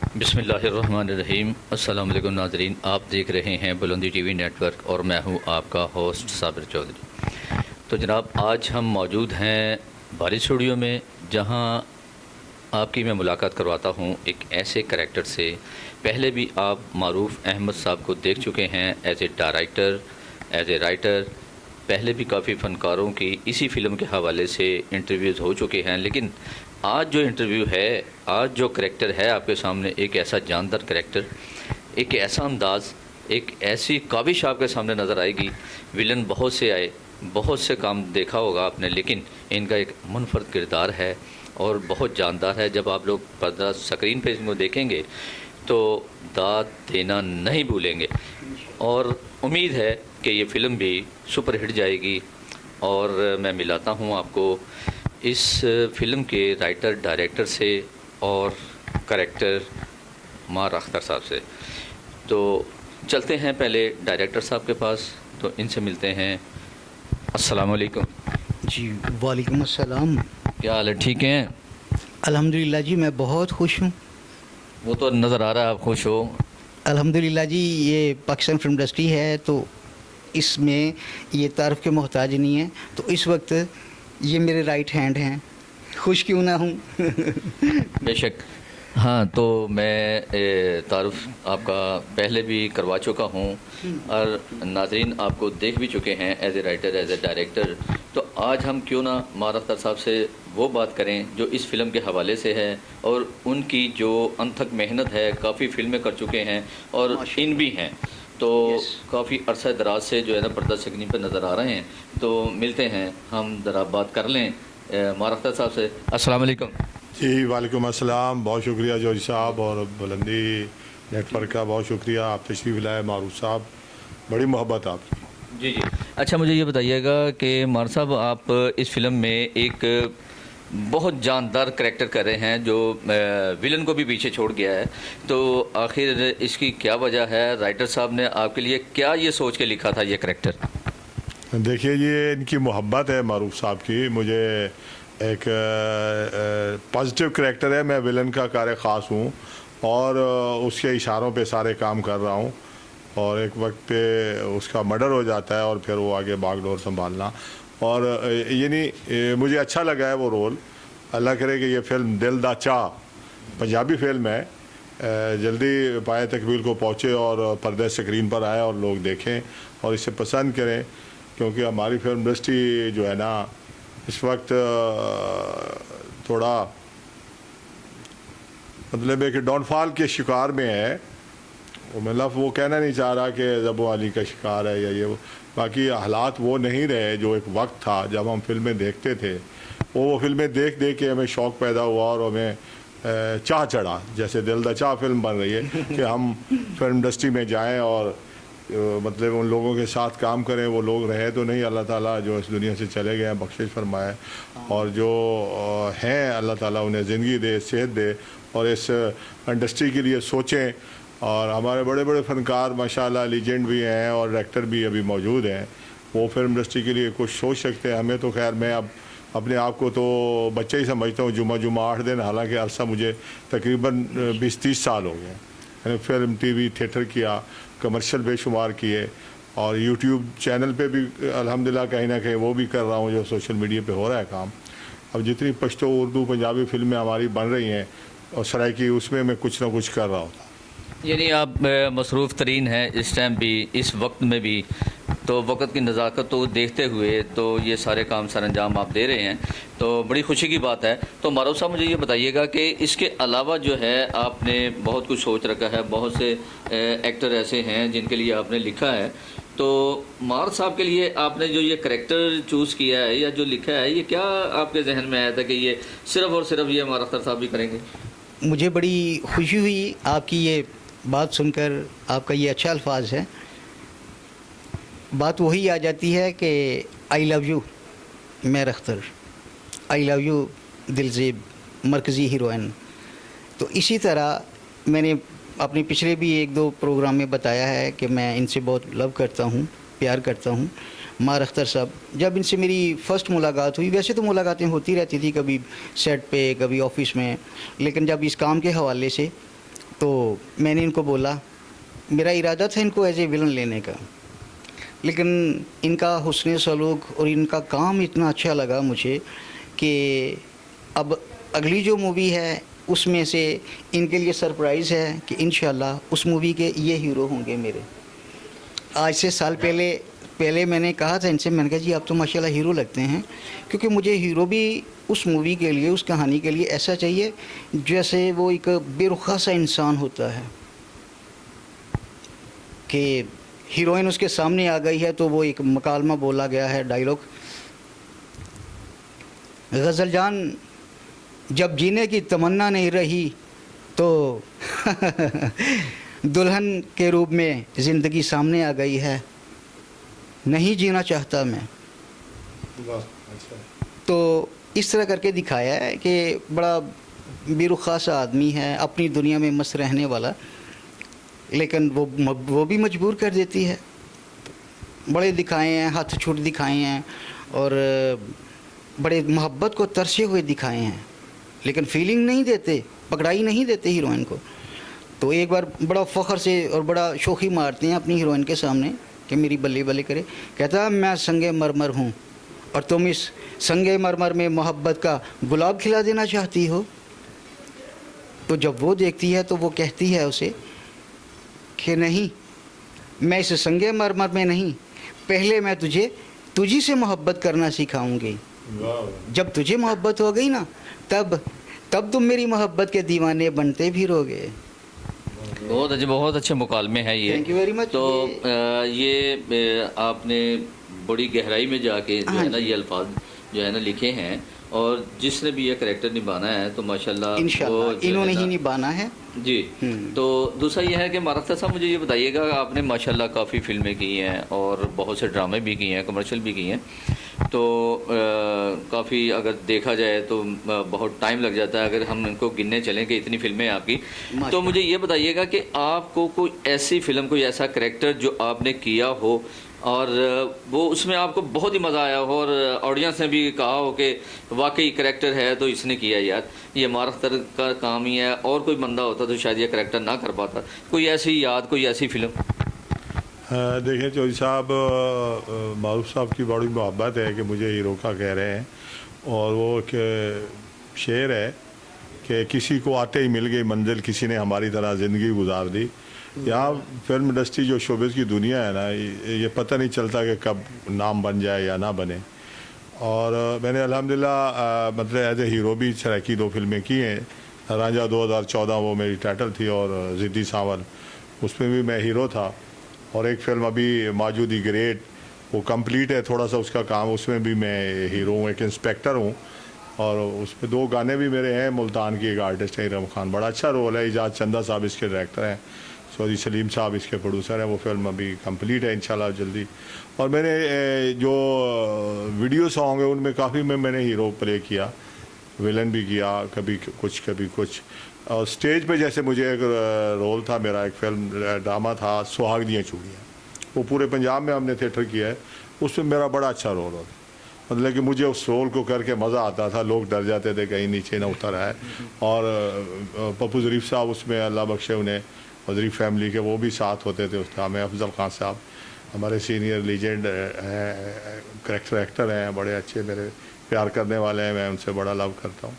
बिस्मिल्लाहिर्रहमानिर्रहीम। अस्सलाम वालेकुम नाज़रीन, आप देख रहे हैं बुलंदी टीवी नेटवर्क और मैं हूं आपका होस्ट साबिर चौधरी। तो जनाब, आज हम मौजूद हैं बारिश स्टूडियो में, जहां आपकी मैं मुलाकात करवाता हूं एक ऐसे करैक्टर से। पहले भी आप मारूफ़ अहमद साहब को देख चुके हैं as a director, as a writer. पहले भी काफ़ी फ़नकारों की इसी फ़िल्म के हवाले से इंटरव्यूज़ हो चुके हैं, लेकिन आज जो इंटरव्यू है, आज जो करैक्टर है आपके सामने, एक ऐसा जानदार करैक्टर, एक ऐसा अंदाज़, एक ऐसी काविश आपके सामने नज़र आएगी। विलन बहुत से आए, बहुत से काम देखा होगा आपने, लेकिन इनका एक मुनफरद किरदार है और बहुत जानदार है। जब आप लोग पर्दा स्क्रीन पे इनको देखेंगे तो दाद देना नहीं भूलेंगे और उम्मीद है कि ये फ़िल्म भी सुपर हिट जाएगी। और मैं मिलाता हूँ आपको इस फ़िल्म के राइटर डायरेक्टर से और करैक्टर मार अख्तर साहब से। तो चलते हैं पहले डायरेक्टर साहब के पास, तो इनसे मिलते हैं। अस्सलाम वालेकुम जी, वालेकुम अस्सलाम। क्या हाल है, ठीक हैं? अल्हम्दुलिल्लाह जी, मैं बहुत खुश हूँ। वो तो नज़र आ रहा है आप खुश हो। अल्हम्दुलिल्लाह जी, ये पाकिस्तान फिल्म इंडस्ट्री है तो इसमें ये तारीफ़ के मोहताज नहीं है, तो इस वक्त ये मेरे राइट हैंड हैं, खुश क्यों ना हूँ। बेशक। हाँ, तो मैं तारुफ आपका पहले भी करवा चुका हूँ और नाज़रीन आपको देख भी चुके हैं as a writer, as a director. तो आज हम क्यों ना मार अख्तर साहब से वो बात करें जो इस फ़िल्म के हवाले से है और उनकी जो अनथक मेहनत है। काफ़ी फ़िल्में कर चुके हैं और इन भी हैं, तो काफ़ी अरसा दराज से जो है ना पर्दा स्क्रीन पर नज़र आ रहे हैं। तो मिलते हैं, हम ज़रा बात कर लें मार अख्तर साहब से। अस्सलाम वालेकुम। जी वालेकुम अस्सलाम। बहुत शुक्रिया जौहरी साहब और बुलंदी नेटवर्क का बहुत शुक्रिया, आप तशरीफ़ लाए मारूफ साहब, बड़ी मोहब्बत आपकी। जी जी। अच्छा, मुझे ये बताइएगा कि मार साहब, आप इस फिल्म में एक बहुत जानदार करैक्टर कर रहे हैं जो विलन को भी पीछे छोड़ गया है। तो आखिर इसकी क्या वजह है? राइटर साहब ने आपके लिए क्या ये सोच के लिखा था ये करैक्टर? देखिए, ये इनकी मोहब्बत है मारूफ साहब की। मुझे एक पॉजिटिव करैक्टर है, मैं विलन का कार ख़ास हूँ और उसके इशारों पे सारे काम कर रहा हूँ और एक वक्त पे उसका मर्डर हो जाता है और फिर वो आगे बागडोर संभालना। और यानी मुझे अच्छा लगा है वो रोल। अल्लाह करे कि ये फ़िल्म दिल दा चाह पंजाबी फ़िल्म है, जल्दी पाए तकमील को पहुँचे और पर्दे स्क्रीन पर आए और लोग देखें और इसे पसंद करें, क्योंकि हमारी फिल्म इंडस्ट्री जो है ना इस वक्त थोड़ा मतलब है कि डाउनफॉल के शिकार में है। मतलब वो कहना नहीं चाह रहा कि ज़बो अली का शिकार है या ये वो, बाकी हालात वो नहीं रहे जो एक वक्त था जब हम फिल्में देखते थे। वो फिल्में देख देख के हमें शौक़ पैदा हुआ और हमें चाह चढ़ा, जैसे दिल दा चाह फिल्म बन रही है कि हम फिल्म इंडस्ट्री में जाएं और मतलब उन लोगों के साथ काम करें। वो लोग रहे तो नहीं, अल्लाह ताला जो इस दुनिया से चले गए हैं बख्शिश फरमाए, और जो हैं अल्लाह ताला उन्हें ज़िंदगी दे, सेहत दे और इस इंडस्ट्री के लिए सोचें। और हमारे बड़े बड़े फ़नकार माशाल्लाह लीजेंड भी हैं और डायरेक्टर भी अभी मौजूद हैं, वो फिल्म इंडस्ट्री के लिए कुछ सोच सकते हैं। हमें तो खैर, मैं अब अपने आप को तो बच्चा ही समझता हूँ, जुमा 8 दिन, हालांकि अरसा मुझे तकरीबन 20-30 साल हो गए। मैंने फिल्म, टीवी, थिएटर किया, कमर्शियल बेशुमार किए और यूट्यूब चैनल पे भी अल्हम्दुलिल्लाह कहीं ना कहीं वो भी कर रहा हूँ जो सोशल मीडिया पे हो रहा है काम। अब जितनी पश्तो, उर्दू, पंजाबी फिल्में हमारी बन रही हैं और सराइकी, उसमें मैं कुछ ना कुछ कर रहा होता। यानी आप मसरूफ़ तरीन हैं इस टाइम भी, इस वक्त में भी, तो वक्त की नज़ाकत तो देखते हुए तो ये सारे काम सर अंजाम आप दे रहे हैं, तो बड़ी खुशी की बात है। तो मारूफ साहब, मुझे ये बताइएगा कि इसके अलावा जो है आपने बहुत कुछ सोच रखा है, बहुत से एक्टर ऐसे हैं जिनके लिए आपने लिखा है। तो मार साहब के लिए आपने जो ये करैक्टर चूज़ किया है या जो लिखा है, ये क्या आपके जहन में आया था कि ये सिर्फ़ और सिर्फ ये मार अख्तर साहब भी करेंगे? मुझे बड़ी खुशी हुई आपकी ये बात सुनकर, आपका ये अच्छा अल्फाज है। बात वही आ जाती है कि I love you Mair Akhtar, I love you Dilzeb, मरकज़ी हीरोइन। तो इसी तरह मैंने अपने पिछले भी 1-2 प्रोग्राम में बताया है कि मैं इनसे बहुत लव करता हूँ, प्यार करता हूँ। मार अख्तर साहब, जब इनसे मेरी फ़र्स्ट मुलाकात हुई, वैसे तो मुलाकातें होती रहती थी, कभी सेट पे, कभी ऑफिस में, लेकिन जब इस काम के हवाले से तो मैंने इनको बोला, मेरा इरादा था इनको एज ए विलन लेने का, लेकिन इनका हुस्न सलूक और इनका काम इतना अच्छा लगा मुझे कि अब अगली जो मूवी है उसमें से इनके लिए सरप्राइज़ है कि इंशाल्लाह उस मूवी के ये हीरो होंगे मेरे। आज से साल पहले मैंने कहा था इनसे, मैंने कहा जी आप तो माशाल्लाह हीरो लगते हैं, क्योंकि मुझे हीरो भी उस मूवी के लिए, उस कहानी के लिए ऐसा चाहिए जैसे वो एक बेरुखा सा इंसान होता है कि हीरोइन उसके सामने आ गई है तो वो एक मकालमा बोला गया है, डायलॉग, गज़ल जान जब जीने की तमन्ना नहीं रही तो दुल्हन के रूप में ज़िंदगी सामने आ गई है, नहीं जीना चाहता मैं। तो इस तरह करके दिखाया है कि बड़ा बेरुखा सा आदमी है, अपनी दुनिया में मस्त रहने वाला, लेकिन वो भी मजबूर कर देती है। बड़े दिखाए हैं, हाथ छूट दिखाए हैं और बड़े मोहब्बत को तरसे हुए दिखाए हैं, लेकिन फीलिंग नहीं देते, पकड़ाई नहीं देते हीरोइन को। तो एक बार बड़ा फ़ख्र से और बड़ा शोखी मारते हैं अपनी हीरोइन के सामने कि मेरी बल्ले बल्ले करे, कहता है मैं संगे मरमर हूँ और तुम इस संगे मरमर में मोहब्बत का गुलाब खिला देना चाहती हो। तो जब वो देखती है तो वो कहती है उसे कि नहीं, मैं इस संगे मरमर में नहीं, पहले मैं तुझी से मोहब्बत करना सिखाऊंगी। जब तुझे मोहब्बत हो गई ना, तब तुम मेरी मोहब्बत के दीवाने बनते फिरोगे। बहुत अच्छे मुकालमे हैं ये। Thank you very much. तो ये आपने बड़ी गहराई में जाके जो है ना ये अल्फाज जो है ना लिखे हैं, और जिसने भी ये करैक्टर निभाना है तो माशाल्लाह इंशाल्लाह इन्होंने ही निभाना है जी। तो दूसरा ये है कि मारख्ता साहब मुझे ये बताइएगा, आपने माशाल्लाह काफ़ी फिल्में की हैं और बहुत से ड्रामे भी किए हैं, कमर्शियल भी किए हैं, तो काफ़ी अगर देखा जाए तो बहुत टाइम लग जाता है अगर हम इनको गिनने चलें कि इतनी फिल्में हैं आपकी। तो मुझे ये बताइएगा कि आपको कोई ऐसी फिल्म, कोई ऐसा करैक्टर जो आपने किया हो और वो उसमें आपको बहुत ही मज़ा आया हो और ऑडियंस ने भी कहा हो कि वाकई करैक्टर है तो इसने किया यार, ये मारख्तर का काम ही है, और कोई बंदा होता तो शायद ये करैक्टर ना कर पाता। कोई ऐसी याद, कोई ऐसी फिल्म? देखिए चौधरी साहब, मारूफ साहब की बड़ी मोहब्बत है कि मुझे हीरो का कह रहे हैं, और वो शेर है कि किसी को आते ही मिल गई मंजिल, किसी ने हमारी तरह ज़िंदगी गुजार दी। यहाँ फिल्म इंडस्ट्री जो शोबिस की दुनिया है ना, ये पता नहीं चलता कि कब नाम बन जाए या ना बने। और मैंने अल्हम्दुलिल्लाह मतलब एज ए हीरो भी सराकी 2 फिल्में की हैं। रांझा 2014 वो मेरी टाइटल थी, और ज़िद्दी सांवल उसमें भी मैं हीरो था, और एक फिल्म अभी मौजूदी ग्रेट वो कंप्लीट है थोड़ा सा उसका काम, उसमें भी मैं हीरो हूँ, एक इंस्पेक्टर हूँ, और उसमें 2 गाने भी मेरे हैं। मुल्तान की एक आर्टिस्ट है इरम खान, बड़ा अच्छा रोल है। इजाज़ चंदा साहब इसके डायरेक्टर हैं, सौदी सलीम साहब इसके प्रोड्यूसर हैं। वो फिल्म अभी कंप्लीट है इंशाल्लाह जल्दी। और मैंने जो वीडियो सॉन्ग है उनमें काफ़ी मैंने हीरो प्ले किया, विलन भी किया, कभी कुछ। और स्टेज पे जैसे मुझे एक रोल था, मेरा एक फिल्म ड्रामा था सुहाग दियाँ चूड़ियाँ, वो पूरे पंजाब में हमने थिएटर किया है, उसमें मेरा बड़ा अच्छा रोल होता, मतलब कि मुझे उस रोल को करके मज़ा आता था, लोग डर जाते थे कहीं नीचे ना उतर आए। और पप्पू ज़रीफ़ साहब उसमें, अल्लाह बख्शे उन्हें, और ज़रीफ़ फैमिली के वो भी साथ होते थे उस टाइम में। अफजल खान साहब हमारे सीनियर लीजेंड हैं, करैक्टर एक्टर हैं, बड़े अच्छे, मेरे प्यार करने वाले हैं, मैं उनसे बड़ा लव करता हूँ।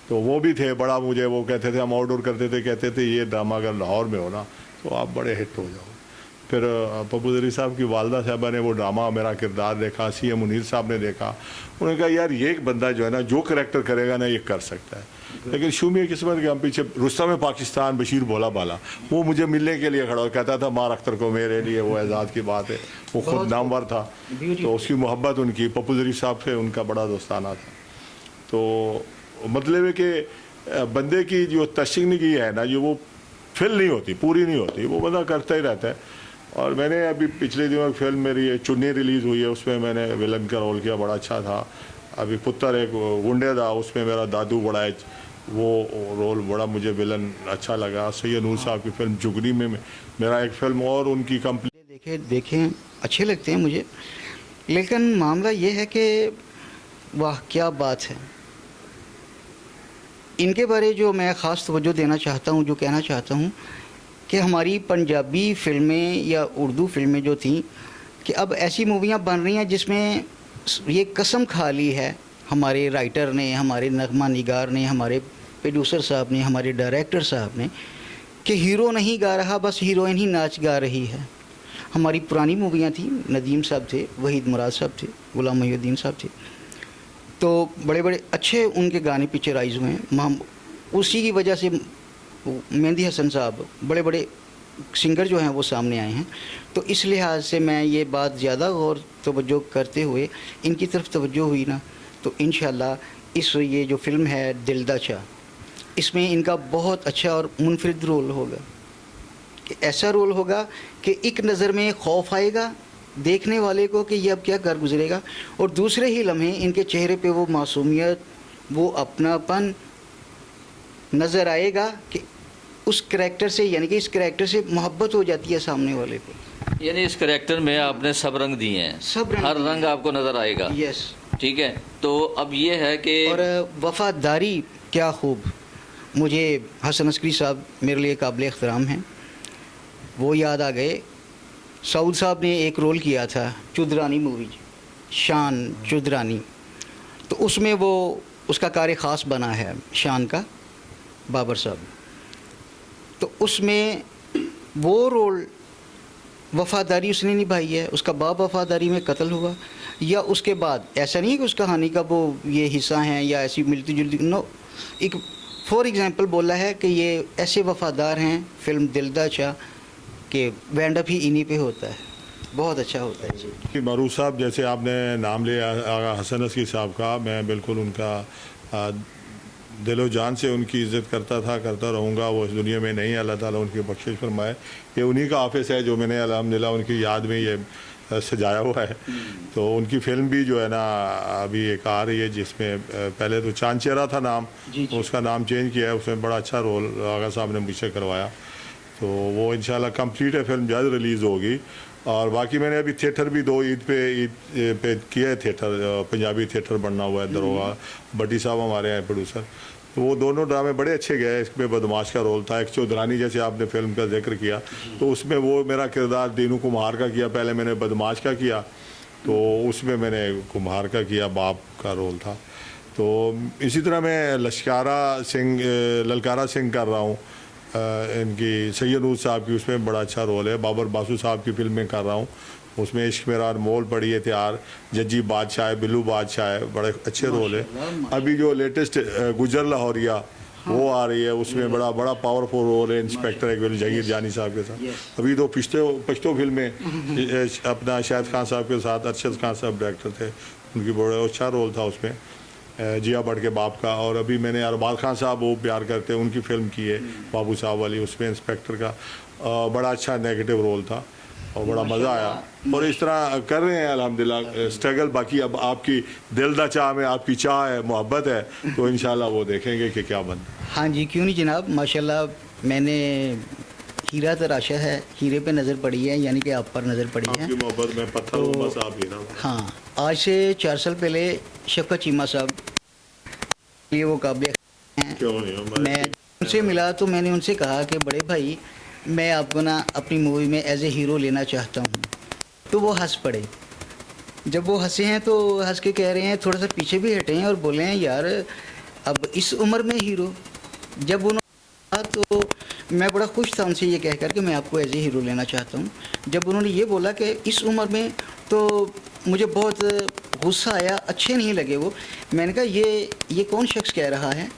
तो वो भी थे, बड़ा मुझे वो कहते थे, हम आउटडोर करते थे, कहते थे ये ड्रामा अगर लाहौर में हो ना तो आप बड़े हिट हो जाओ। फिर पप्पू ज़रीफ़ साहब की वालदा साहबा ने वो ड्रामा, मेरा किरदार देखा, CM मुनीर साहब ने देखा, उन्होंने कहा यार ये एक बंदा जो है ना, जो करैक्टर करेगा ना ये कर सकता है। लेकिन शुमी किस्मत के हम पीछे रुस्तम पाकिस्तान बशीर भोला बाला, वो मुझे मिलने के लिए खड़ा, कहता था मार अख्तर को मेरे लिए, वो एजाज़ की बात है, वो खुद नामवर था, तो उसकी मोहब्बत उनकी पप्पू ज़रीफ़ साहब से उनका बड़ा दोस्ताना था। तो मतलब है कि बंदे की जो तशनीगी है ना, जो वो फिल नहीं होती, पूरी नहीं होती, वो बंदा करता ही रहता है। और मैंने अभी पिछले दिनों एक फिल्म मेरी चुन्नी रिलीज़ हुई है, उसमें मैंने विलन का रोल किया, बड़ा अच्छा था। अभी पुत्र एक गुंडे था, उसमें मेरा दादू बड़ा है, वो रोल बड़ा मुझे विलन अच्छा लगा। सैयद नूर साहब की फिल्म जुगनी में मेरा एक फिल्म और उनकी कंप्लीट देखें अच्छे लगते हैं मुझे, लेकिन मामला ये है कि वाह क्या बात है, इनके बारे जो मैं ख़ास तवज्जो देना चाहता हूँ, जो कहना चाहता हूँ कि हमारी पंजाबी फ़िल्में या उर्दू फ़िल्में जो थीं कि अब ऐसी मूवियाँ बन रही हैं जिसमें ये कसम खा ली है हमारे राइटर ने, हमारे नगमा निगार ने, हमारे प्रोड्यूसर साहब ने, हमारे डायरेक्टर साहब ने कि हीरो नहीं गा रहा, बस हीरोइन ही नाच गा रही है। हमारी पुरानी मूवियाँ थी, नदीम साहब थे, वहीद मुराद साहब थे, गुलाम मोहिउद्दीन साहब थे, तो बड़े बड़े अच्छे उनके गाने पिक्चराइज हुए हैं। उसी की वजह से मेहंदी हसन साहब बड़े बड़े सिंगर जो हैं वो सामने आए हैं। तो इस लिहाज से मैं ये बात ज़्यादा गौर तवज्जो करते हुए इनकी तरफ तवज्जो हुई ना, तो इंशाल्लाह इस ये जो फ़िल्म है दिल दा चा, इसमें इनका बहुत अच्छा और मुनफरिद रोल होगा कि ऐसा रोल होगा कि एक नज़र में खौफ आएगा देखने वाले को कि ये अब क्या कर गुजरेगा, और दूसरे ही लम्हे इनके चेहरे पे वो मासूमियत, वो अपनापन नज़र आएगा कि उस करैक्टर से, यानी कि इस करैक्टर से मोहब्बत हो जाती है सामने वाले को। यानी इस करैक्टर में आपने सब रंग दिए हैं, सब रंग हर रंग आपको नज़र आएगा। यस, ठीक है। तो अब ये है कि और वफ़ादारी क्या खूब, मुझे हसन अस्करी साहब मेरे लिए काबिल एहतराम हैं, वो याद आ गए। सऊद साहब ने एक रोल किया था चुदरानी मूवी, शान चुदरानी, तो उसमें वो उसका कार्य ख़ास बना है शान का, बाबर साहब। तो उसमें वो रोल वफ़ादारी उसने निभाई है, उसका बाप वफ़ादारी में कत्ल हुआ, या उसके बाद ऐसा नहीं है कि उस कहानी का वो ये हिस्सा हैं या ऐसी मिलती जुलती, नो, एक फॉर एग्ज़ाम्पल बोला है कि ये ऐसे वफ़ादार हैं फ़िल्म दिल दा चा कि वैंड अप ही इन्हीं पे होता है, बहुत अच्छा होता है जी। मरूफ साहब, जैसे आपने नाम लिया आगा हसन अस्करी साहब का, मैं बिल्कुल उनका दिलो जान से उनकी इज़्ज़त करता रहूँगा। वो इस दुनिया में नहीं, अल्लाह ताला उनकी बख्शिश फरमाए। ये उन्हीं का ऑफिस है जो मैंने अल्हम्दुलिल्लाह उनकी याद में ये सजाया हुआ है। तो उनकी फ़िल्म भी जो है ना अभी एक आ रही है जिसमें पहले तो चांद चेहरा था नाम, उसका नाम चेंज किया है, उसमें बड़ा अच्छा रोल आगा साहब ने मुझसे करवाया। तो वो इंशाल्लाह कंप्लीट है, फिल्म जल्द रिलीज़ होगी। और बाकी मैंने अभी थिएटर भी 2 ईद पे किया है, थिएटर पंजाबी थिएटर बनना हुआ है, दरोगा भट्टी साहब हमारे हैं प्रोड्यूसर। तो वो दोनों ड्रामे बड़े अच्छे गए। इसमें बदमाश का रोल था, एक चौधरानी जैसे आपने फिल्म का जिक्र किया, तो उसमें वो मेरा किरदार दीनू कुम्हार का किया, पहले मैंने बदमाश का किया, तो उसमें मैंने कुम्हार का किया, बाप का रोल था। तो इसी तरह मैं ललकारा सिंह कर रहा हूँ, इनकी सैयद नूर साहब की, उसमें बड़ा अच्छा रोल है। बाबर बासु साहब की फिल्म में कर रहा हूँ, उसमें इश्क मेरा अनमोल पड़ी है तैयार, जज्जी बादशाह है, बिल्लू बादशाह है, बड़े अच्छे रोल है। अभी जो लेटेस्ट गुजर लाहौरिया वो आ रही है, उसमें बड़ा पावरफुल रोल है इंस्पेक्टर एक जहीर जानी साहब के साथ। अभी तो पश्तो फिल्म में अपना शाहिद खान साहब के साथ अरशद खान साहब डायरेक्टर थे, उनकी बड़ा अच्छा रोल था उसमें, जिया भट्ट के बाप का। और अभी मैंने अरबाज खान साहब वो प्यार करते हैं उनकी फ़िल्म की है बाबू साहब वाली, उसमें इंस्पेक्टर का बड़ा अच्छा नेगेटिव रोल था और बड़ा मज़ा आया। और इस तरह कर रहे हैं अल्हम्दुलिल्लाह स्ट्रगल। बाकी अब आपकी दिल दा चाह में आपकी चाह है, मोहब्बत है, तो इंशाल्लाह वो देखेंगे कि क्या बनता है। हाँ जी, क्यों नहीं जनाब, माशाल्लाह मैंने हीरा तराशा है, हीरे पे नज़र पड़ी है, यानी कि आप पर नज़र पड़ी है। आपकी मोहब्बत में पत्थर हूँ, बस आप हीरा हो। हाँ, आज से 4 साल पहले शफकत चीमा साहब ये वो काबिल हैं, क्यों नहीं, मैं उनसे मिला तो मैंने उनसे कहा कि बड़े भाई मैं आपको ना अपनी मूवी में एज ए हीरो लेना चाहता हूँ। तो वो हंस पड़े। जब वो हंसे हैं तो हंस के कह रहे हैं, थोड़ा सा पीछे भी हटे हैं और बोले हैं यार अब इस उम्र में हीरो। जब उन्होंने कहा तो मैं बड़ा खुश था उनसे ये कह कर कि मैं आपको एज ए हीरो लेना चाहता हूँ। जब उन्होंने ये बोला कि इस उम्र में, तो मुझे बहुत गुस्सा आया, अच्छे नहीं लगे वो। मैंने कहा ये कौन शख्स कह रहा है,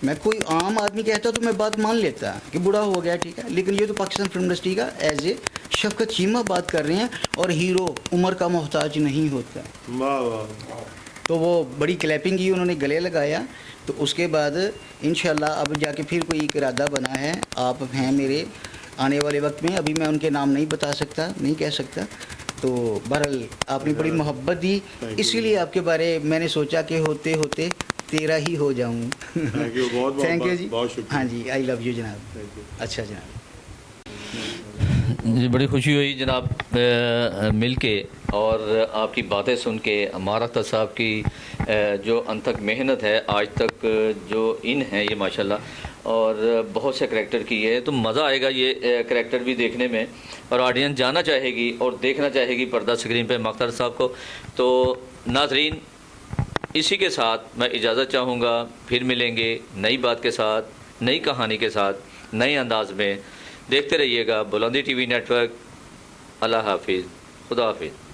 मैं कोई आम आदमी कहता तो मैं बात मान लेता कि बूढ़ा हो गया, ठीक है, लेकिन ये तो पाकिस्तान फिल्म इंडस्ट्री का एज ए शफकत चीमा बात कर रहे हैं, और हीरो उम्र का मोहताज नहीं होता। वाह वाह। तो वो बड़ी क्लैपिंग की, उन्होंने गले लगाया। तो उसके बाद इंशाल्लाह अब जाके फिर कोई एक इरादा बना है, आप हैं मेरे आने वाले वक्त में, अभी मैं उनके नाम नहीं बता सकता, नहीं कह सकता। तो बहरहाल आपने बड़ी मोहब्बत दी, इसीलिए आपके बारे मैंने सोचा कि होते होते तेरा ही हो जाऊँ। थैंक यू, बहुत थैंक यू जी, बहुत शुक्रिया। हाँ जी, आई लव यू जनाब। अच्छा जनाब, जी बड़ी खुशी हुई जनाब मिल के, और आपकी बातें सुन के। मारख्ता साहब की जो अनथक मेहनत है आज तक जो इन है ये माशाल्लाह, और बहुत से करैक्टर किए हैं, तो मज़ा आएगा ये करैक्टर भी देखने में, और ऑडियंस जाना चाहेगी और देखना चाहेगी पर्दा स्क्रीन पे मख्तर साहब को। तो नाजरीन, इसी के साथ मैं इजाज़त चाहूँगा, फिर मिलेंगे नई बात के साथ, नई कहानी के साथ, नए अंदाज में। देखते रहिएगा बुलंदी टीवी नेटवर्क। अल्लाह हाफिज़, खुदा हाफिज़।